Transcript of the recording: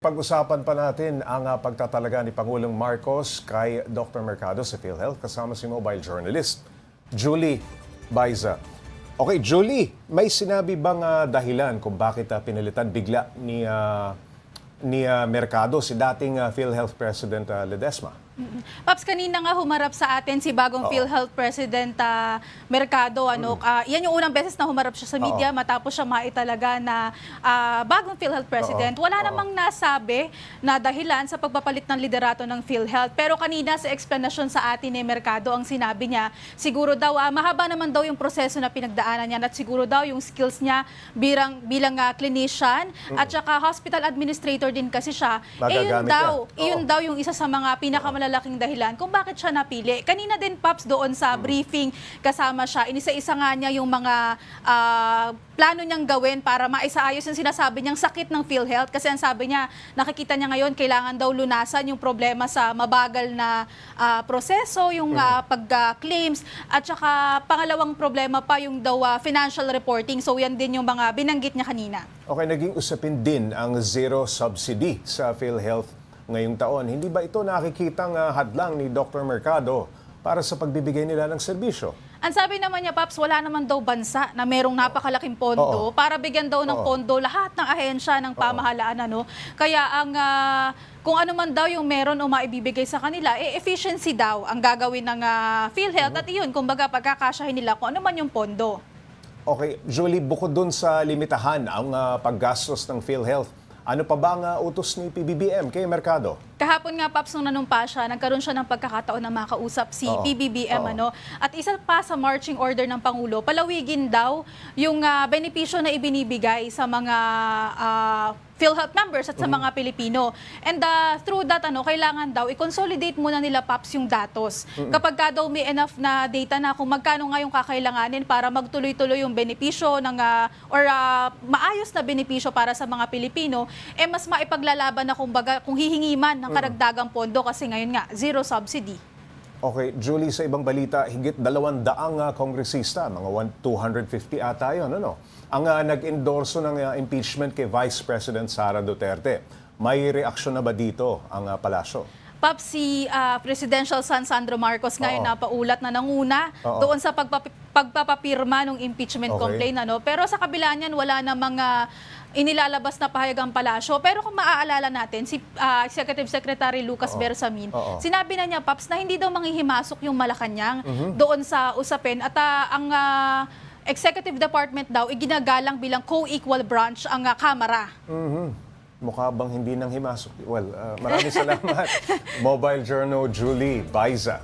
Pag-usapan pa natin ang pagtatalaga ni Pangulong Marcos kay Dr. Mercado sa PhilHealth kasama si mobile journalist Julie Baiza. Okay, Julie, may sinabi bang dahilan kung bakit pinalitan bigla ni Mercado si dating PhilHealth President Ledesma? Paps, kanina nga humarap sa atin si bagong PhilHealth President Mercado. Yan yung unang beses na humarap siya sa media matapos siya maitalaga na bagong PhilHealth President. Wala namang nasabi na dahilan sa pagpapalit ng liderato ng PhilHealth. Pero kanina sa explanation sa atin ni Mercado, ang sinabi niya, siguro daw mahaba naman daw yung proseso na pinagdaanan niya at siguro daw yung skills niya bilang clinician at saka hospital administrator din kasi siya. Yun daw yung isa sa mga pinakamalalaking dahilan kung bakit siya napili. Kanina din, Paps, doon sa briefing kasama siya, inisa-isa nga niya yung mga plano niyang gawin para maisaayos yung sinasabi niyang sakit ng PhilHealth. Kasi ang sabi niya, nakikita niya ngayon, kailangan daw lunasan yung problema sa mabagal na proseso, yung pag-claims, at saka pangalawang problema pa yung daw financial reporting. So yan din yung mga binanggit niya kanina. Okay, naging usapin din ang zero subsidy sa PhilHealth ngayong taon. Hindi ba ito nakikitang hadlang ni Dr. Mercado para sa pagbibigay nila ng serbisyo? Ang sabi naman niya, Paps, wala naman daw bansa na merong napakalaking pondo para bigyan daw ng pondo lahat ng ahensya ng pamahalaan. Kaya kung ano man daw yung meron o maibibigay sa kanila, efficiency daw ang gagawin ng PhilHealth at iyon, kumbaga pagkakasyahin nila kung ano man yung pondo. Okay, Julie, bukod dun sa limitahan ang paggastos ng PhilHealth, ano pa ba ang utos ni PBBM kay Mercado? Kahapon nga, Paps, nung nanumpa siya, nagkaroon siya ng pagkakataon na makausap si PBBM. At isa pa sa marching order ng Pangulo, palawigin daw yung benepisyo na ibinibigay sa mga PhilHealth members at sa mga Pilipino. And through that, kailangan daw i-consolidate muna nila, Paps, yung datos. Kapag ka daw may enough na data na kung magkano nga yung kakailanganin para magtuloy-tuloy yung benepisyo ng, maayos na benepisyo para sa mga Pilipino, mas maipaglalaban na kung hihingi man ng karagdagang pondo kasi ngayon nga, zero subsidy. Okay, Julie, sa ibang balita, higit 200 kongresista, mga 250 ata yun, ang nag-endorso ng impeachment kay Vice President Sara Duterte. May reaksyon na ba dito ang palasyo? Paps, si Presidential son Sandro Marcos ngayon napaulat na nanguna doon sa pagpapapirma ng impeachment complaint. Pero sa kabila niyan, wala na mga inilalabas na pahayag ang palasyo. Pero kung maaalala natin, si Executive Secretary Lucas Bersamin, sinabi na niya, Paps, na hindi daw manghihimasok yung Malacanang doon sa usapin. At ang Executive Department daw, iginagalang bilang co-equal branch ang Kamara. Mukha bang hindi nang himasok? Well, maraming salamat. Mobile Journal Julie Baiza.